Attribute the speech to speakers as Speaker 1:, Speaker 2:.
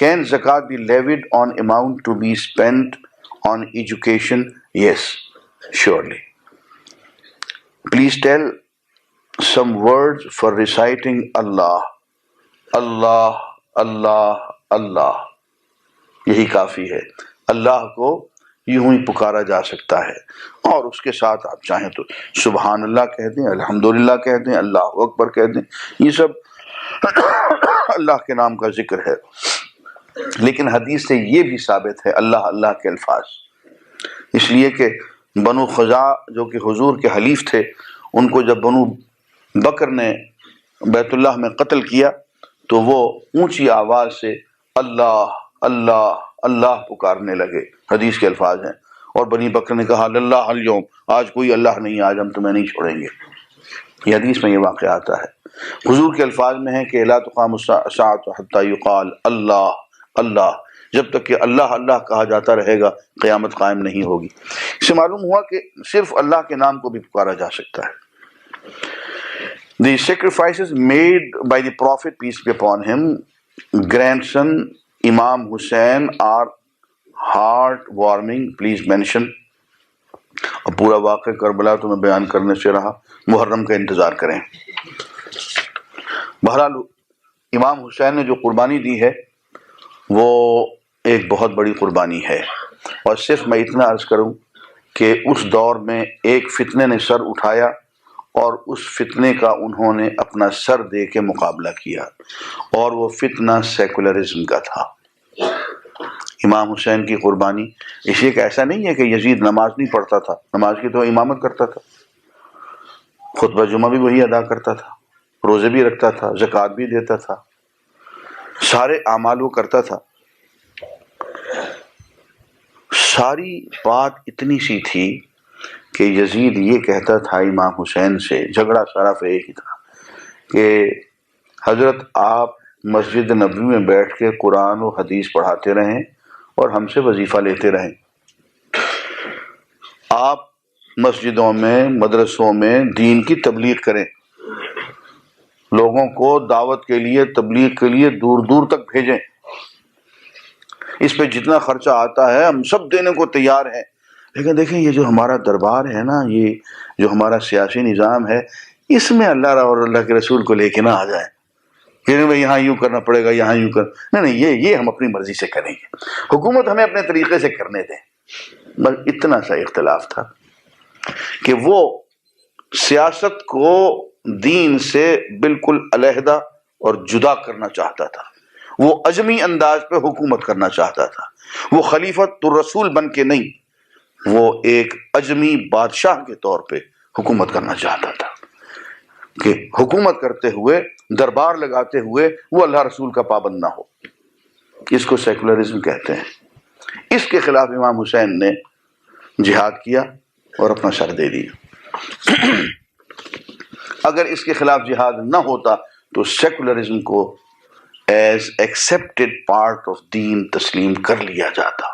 Speaker 1: Can zakat be levied on amount to be spent on education? Yes, surely. Please tell some words for reciting Allah. اللہ اللہ اللہ، یہی کافی ہے. اللہ کو یوں ہی پکارا جا سکتا ہے، اور اس کے ساتھ آپ چاہیں تو سبحان اللہ کہہ دیں، الحمدللہ کہہ دیں، اللہ اکبر کہہ دیں، یہ سب اللہ کے نام کا ذکر ہے. لیکن حدیث سے یہ بھی ثابت ہے اللہ اللہ کے الفاظ، اس لیے کہ بنو خزاع جو کہ حضور کے حلیف تھے، ان کو جب بنو بکر نے بیت اللہ میں قتل کیا تو وہ اونچی آواز سے اللہ اللہ اللہ پکارنے لگے. حدیث کے الفاظ ہیں. اور بنی بکر نے کہا اللہ اليوم، آج کوئی اللہ نہیں، آج ہم تمہیں نہیں چھوڑیں گے. یہ حدیث میں یہ واقعہ آتا ہے. حضور کے الفاظ میں ہے کہ لا تقام الساعة حتى يقال اللہ اللہ، جب تک کہ اللہ اللہ کہا جاتا رہے گا قیامت قائم نہیں ہوگی. اس سے معلوم ہوا کہ صرف اللہ کے نام کو بھی پکارا جا سکتا ہے. The sacrifices made by the Prophet, peace be upon him, grandson Imam Hussein, are heart-warming. Please mention. اب پورا واقعہ کربلا تو میں بیان کرنے سے رہا، محرم کا انتظار کریں. بہرحال امام حسین نے جو قربانی دی ہے وہ ایک بہت بڑی قربانی ہے. اور صرف میں اتنا عرض کروں کہ اس دور میں ایک فتنے نے سر اٹھایا اور اس فتنے کا انہوں نے اپنا سر دے کے مقابلہ کیا، اور وہ فتنہ سیکولرزم کا تھا. امام حسین کی قربانی اس لیے کہ ایسا نہیں ہے کہ یزید نماز نہیں پڑھتا تھا، نماز کی تو امامت کرتا تھا، خطبہ جمعہ بھی وہی ادا کرتا تھا، روزے بھی رکھتا تھا، زکوٰۃ بھی دیتا تھا، سارے اعمال وہ کرتا تھا. ساری بات اتنی سی تھی کہ یزید یہ کہتا تھا امام حسین سے، جھگڑا سارا پہ ایک ہی تھا کہ حضرت آپ مسجد نبوی میں بیٹھ کے قرآن و حدیث پڑھاتے رہیں اور ہم سے وظیفہ لیتے رہیں. آپ مسجدوں میں مدرسوں میں دین کی تبلیغ کریں، لوگوں کو دعوت کے لیے تبلیغ کے لیے دور دور تک بھیجیں. اس پہ جتنا خرچہ آتا ہے ہم سب دینے کو تیار ہیں. لیکن دیکھیں یہ جو ہمارا دربار ہے نا، یہ جو ہمارا سیاسی نظام ہے، اس میں اللہ اور اللہ کے رسول کو لے کے نہ آ جائیں کہ یہاں یوں کرنا پڑے گا، یہاں یوں نہیں، یہ ہم اپنی مرضی سے کریں گے، حکومت ہمیں اپنے طریقے سے کرنے دیں. بس اتنا سا اختلاف تھا کہ وہ سیاست کو دین سے بالکل علیحدہ اور جدا کرنا چاہتا تھا. وہ عجمی انداز پہ حکومت کرنا چاہتا تھا. وہ خلیفۃ الرسول بن کے نہیں، وہ ایک عجمی بادشاہ کے طور پہ حکومت کرنا چاہتا تھا کہ حکومت کرتے ہوئے، دربار لگاتے ہوئے وہ اللہ رسول کا پابند نہ ہو. اس کو سیکولرزم کہتے ہیں. اس کے خلاف امام حسین نے جہاد کیا اور اپنا سر دے دیا. اگر اس کے خلاف جہاد نہ ہوتا تو سیکولرزم کو ایز ایکسیپٹڈ پارٹ آف دین تسلیم کر لیا جاتا.